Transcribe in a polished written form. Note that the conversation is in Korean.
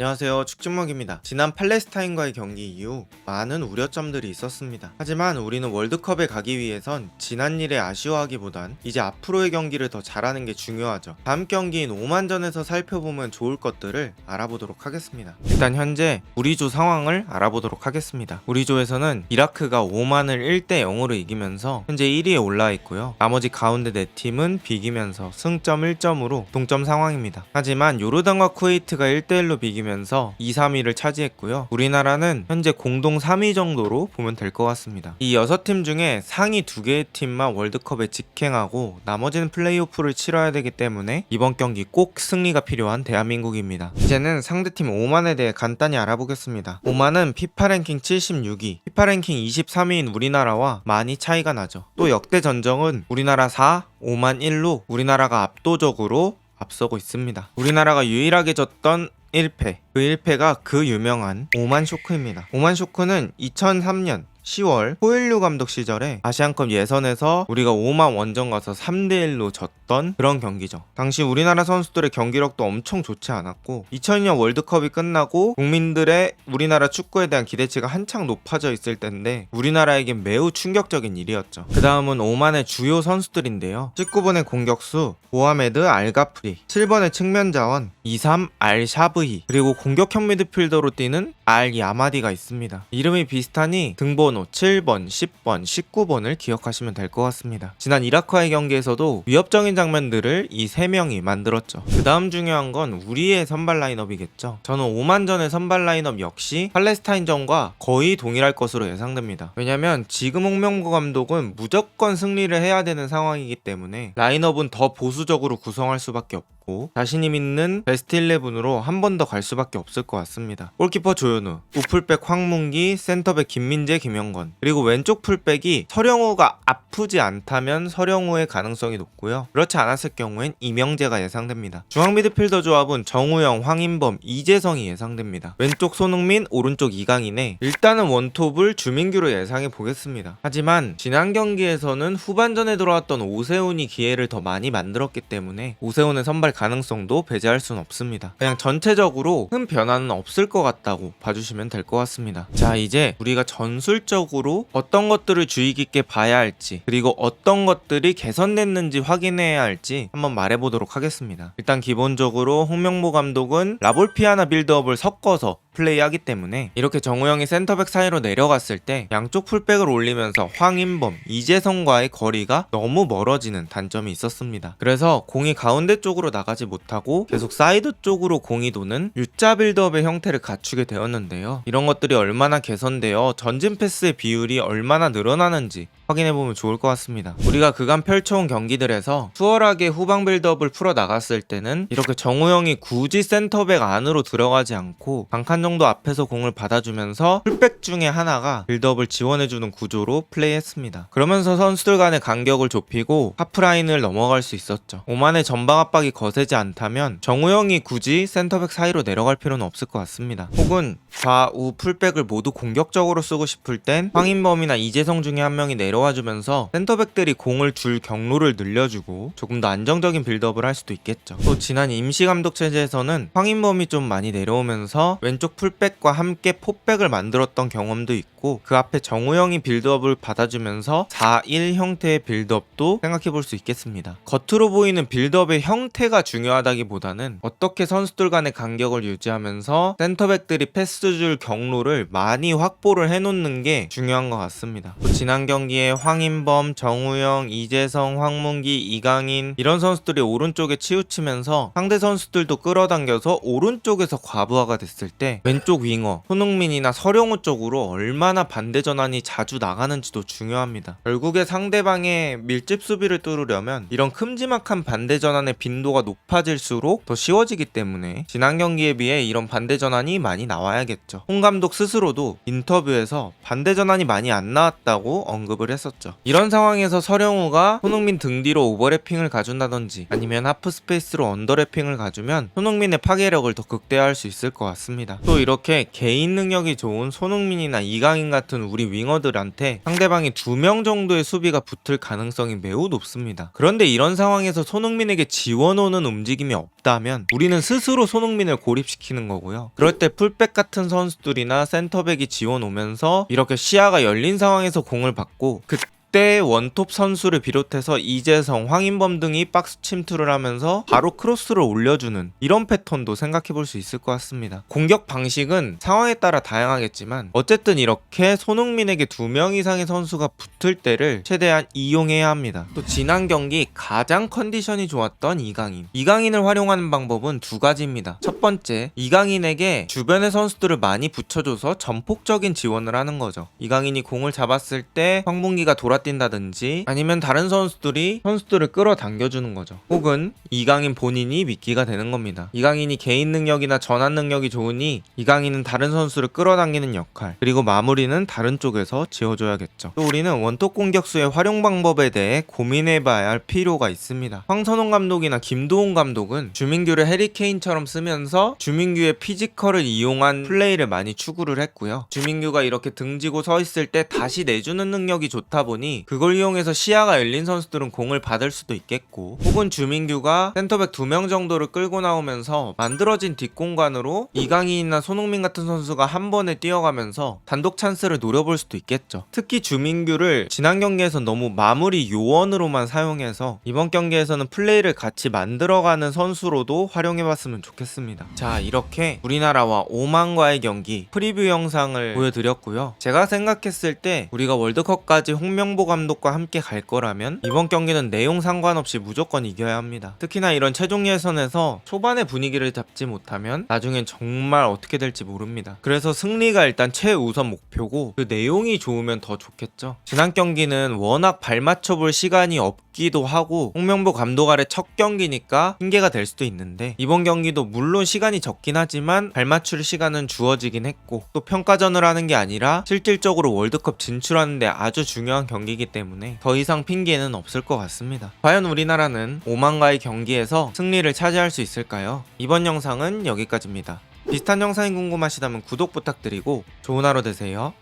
안녕하세요, 축진먹입니다. 지난 팔레스타인과의 경기 이후 많은 우려점들이 있었습니다. 하지만 우리는 월드컵에 가기 위해선 지난 일에 아쉬워하기보단 이제 앞으로의 경기를 더 잘하는 게 중요하죠. 다음 경기인 오만전에서 살펴보면 좋을 것들을 알아보도록 하겠습니다. 일단 현재 우리 조 상황을 알아보도록 하겠습니다. 우리 조에서는 이라크가 오만을 1대 0으로 이기면서 현재 1위에 올라 있고요. 나머지 가운데 4팀은 비기면서 승점 1점으로 동점 상황입니다. 하지만 요르단과 쿠웨이트가 1대 1로 비기면서 2, 3위를 차지했고요. 우리나라는 현재 공동 3위 정도로 보면 될 것 같습니다. 이 6팀 중에 상위 2개의 팀만 월드컵에 직행하고 나머지는 플레이오프를 치러야 되기 때문에 이번 경기 꼭 승리가 필요한 대한민국입니다. 이제는 상대팀 오만에 대해 간단히 알아보겠습니다. 오만은 피파 랭킹 76위, 피파 랭킹 23위인 우리나라와 많이 차이가 나죠. 또 역대 전적은 우리나라 4, 오만 1로 우리나라가 압도적으로 앞서고 있습니다. 우리나라가 유일하게 졌던 1패, 그 1패가 그 유명한 오만 쇼크입니다. 오만 쇼크는 2003년 10월 호일류 감독 시절에 아시안컵 예선에서 우리가 오만 원정 가서 3대1로 졌던 그런 경기죠. 당시 우리나라 선수들의 경기력도 엄청 좋지 않았고 2002년 월드컵이 끝나고 국민들의 우리나라 축구에 대한 기대치가 한창 높아져 있을 때인데 우리나라에겐 매우 충격적인 일이었죠. 그 다음은 오만의 주요 선수들인데요. 19번의 공격수 모하메드 알가프리, 7번의 측면 자원 이삼 알 샤브히, 그리고 공격형 미드필더로 뛰는 알 야마디가 있습니다. 이름이 비슷하니 등번호 7번, 10번, 19번을 기억하시면 될 것 같습니다. 지난 이라크와의 경기에서도 위협적인 장면들을 이 3명이 만들었죠. 그 다음 중요한 건 우리의 선발 라인업이겠죠. 저는 오만전의 선발 라인업 역시 팔레스타인전과 거의 동일할 것으로 예상됩니다. 왜냐면 지금 홍명보 감독은 무조건 승리를 해야 되는 상황이기 때문에 라인업은 더 보수적으로 구성할 수밖에 없고 자신이 믿는 베스트 11으로 한 번 더 갈 수밖에 없을 것 같습니다. 골키퍼 조현우, 우풀백 황문기, 센터백 김민재, 김영건, 그리고 왼쪽 풀백이 서령우가 아프지 않다면 서령우의 가능성이 높고요. 그렇지 않았을 경우엔 이명재가 예상됩니다. 중앙 미드필더 조합은 정우영, 황인범, 이재성이 예상됩니다. 왼쪽 손흥민, 오른쪽 이강인에 일단은 원톱을 주민규로 예상해 보겠습니다. 하지만 지난 경기에서는 후반전에 들어왔던 오세훈이 기회를 더 많이 만들었기 때문에 오세훈의 선발 가능성도 배제할 수는 없습니다. 그냥 전체적으로 큰 변화는 없을 것 같다고 봐주시면 될 것 같습니다. 자, 이제 우리가 전술적으로 어떤 것들을 주의 깊게 봐야 할지 그리고 어떤 것들이 개선됐는지 확인해야 할지 한번 말해보도록 하겠습니다. 일단 기본적으로 홍명보 감독은 라볼피아나 빌드업을 섞어서 플레이하기 때문에 이렇게 정우영이 센터백 사이로 내려갔을 때 양쪽 풀백을 올리면서 황인범, 이재성과의 거리가 너무 멀어지는 단점이 있었습니다. 그래서 공이 가운데 쪽으로 나가지 못하고 계속 사이드 쪽으로 공이 도는 U자 빌드업의 형태를 갖추게 되었는데요. 이런 것들이 얼마나 개선되어 전진 패스의 비율이 얼마나 늘어나는지 확인해보면 좋을 것 같습니다. 우리가 그간 펼쳐온 경기들에서 수월하게 후방 빌드업을 풀어나갔을 때는 이렇게 정우영이 굳이 센터백 안으로 들어가지 않고 반칸 정도 앞에서 공을 받아주면서 풀백 중에 하나가 빌드업을 지원해주는 구조로 플레이했습니다. 그러면서 선수들 간의 간격을 좁히고 하프라인을 넘어갈 수 있었죠. 오만의 전방 압박이 거세지 않다면 정우영이 굳이 센터백 사이로 내려갈 필요는 없을 것 같습니다. 혹은 좌우 풀백을 모두 공격적으로 쓰고 싶을 땐 황인범이나 이재성 중에 한 명이 내려와주면서 센터백들이 공을 줄 경로를 늘려주고 조금 더 안정적인 빌드업을 할 수도 있겠죠. 또 지난 임시감독 체제에서는 황인범이 좀 많이 내려오면서 왼쪽 풀백과 함께 포백을 만들었던 경험도 있고 그 앞에 정우영이 빌드업을 받아주면서 4-1 형태의 빌드업도 생각해볼 수 있겠습니다. 겉으로 보이는 빌드업의 형태가 중요하다기보다는 어떻게 선수들 간의 간격을 유지하면서 센터백들이 패스줄 경로를 많이 확보를 해놓는 게 중요한 것 같습니다. 또 지난 경기에 황인범, 정우영, 이재성, 황문기, 이강인 이런 선수들이 오른쪽에 치우치면서 상대 선수들도 끌어당겨서 오른쪽에서 과부하가 됐을 때 왼쪽 윙어 손흥민이나 서령우 쪽으로 얼마나 반대 전환이 자주 나가는지도 중요합니다. 결국에 상대방의 밀집 수비를 뚫으려면 이런 큼지막한 반대 전환의 빈도가 높아질수록 더 쉬워지기 때문에 지난 경기에 비해 이런 반대 전환이 많이 나와야겠죠. 홍 감독 스스로도 인터뷰에서 반대 전환이 많이 안 나왔다고 언급을 했었죠. 이런 상황에서 서령우가 손흥민 등 뒤로 오버래핑을 가준다든지 아니면 하프스페이스로 언더래핑을 가주면 손흥민의 파괴력을 더 극대화할 수 있을 것 같습니다. 또 이렇게 개인 능력이 좋은 손흥민이나 이강인 같은 우리 윙어들한테 상대방이 2명 정도의 수비가 붙을 가능성이 매우 높습니다. 그런데 이런 상황에서 손흥민에게 지원오는 움직임이 없다면 우리는 스스로 손흥민을 고립시키는 거고요. 그럴 때 풀백 같은 선수들이나 센터백이 지원 오면서 이렇게 시야가 열린 상황에서 공을 받고 그때 원톱 선수를 비롯해서 이재성, 황인범 등이 박스 침투를 하면서 바로 크로스를 올려주는 이런 패턴도 생각해 볼 수 있을 것 같습니다. 공격 방식은 상황에 따라 다양하겠지만 어쨌든 이렇게 손흥민에게 2명 이상의 선수가 붙을 때를 최대한 이용해야 합니다. 또 지난 경기 가장 컨디션이 좋았던 이강인을 활용하는 방법은 2가지입니다. 첫 번째, 이강인에게 주변의 선수들을 많이 붙여줘서 전폭적인 지원을 하는 거죠. 이강인이 공을 잡았을 때 황봉기가 돌아뛴다든지 아니면 다른 선수들을 끌어당겨주는 거죠. 혹은 이강인 본인이 미끼가 되는 겁니다. 이강인이 개인 능력이나 전환 능력이 좋으니 이강인은 다른 선수를 끌어당기는 역할, 그리고 마무리는 다른 쪽에서 지어줘야겠죠. 또 우리는 원톱 공격수의 활용 방법에 대해 고민해봐야 할 필요가 있습니다. 황선홍 감독이나 김도훈 감독은 주민규를 해리케인처럼 쓰면서 주민규의 피지컬을 이용한 플레이를 많이 추구를 했고요. 주민규가 이렇게 등지고 서 있을 때 다시 내주는 능력이 좋다 보니 그걸 이용해서 시야가 열린 선수들은 공을 받을 수도 있겠고, 혹은 주민규가 센터백 2명 정도를 끌고 나오면서 만들어진 뒷공간으로 이강인이나 손흥민 같은 선수가 한 번에 뛰어가면서 단독 찬스를 노려볼 수도 있겠죠. 특히 주민규를 지난 경기에서 너무 마무리 요원으로만 사용해서 이번 경기에서는 플레이를 같이 만들어가는 선수로도 활용해봤으면 좋겠습니다. 자, 이렇게 우리나라와 오만과의 경기 프리뷰 영상을 보여드렸고요. 제가 생각했을 때 우리가 월드컵까지 홍명보 감독과 함께 갈 거라면 이번 경기는 내용 상관없이 무조건 이겨야 합니다. 특히나 이런 최종 예선에서 초반에 분위기를 잡지 못하면 나중엔 정말 어떻게 될지 모릅니다. 그래서 승리가 일단 최우선 목표고 그 내용이 좋으면 더 좋겠죠. 지난 경기는 워낙 발맞춰볼 시간이 없기도 하고 홍명보 감독 아래 첫 경기니까 핑계가 될 수도 있는데, 이번 경기도 물론 시간이 적긴 하지만 발맞출 시간은 주어지긴 했고 또 평가전을 하는 게 아니라 실질적으로 월드컵 진출하는데 아주 중요한 경기이기 때문에 더 이상 핑계는 없을 것 같습니다. 과연 우리나라는 오만과의 경기에서 승리를 차지할 수 있을까요? 이번 영상은 여기까지입니다. 비슷한 영상이 궁금하시다면 구독 부탁드리고 좋은 하루 되세요.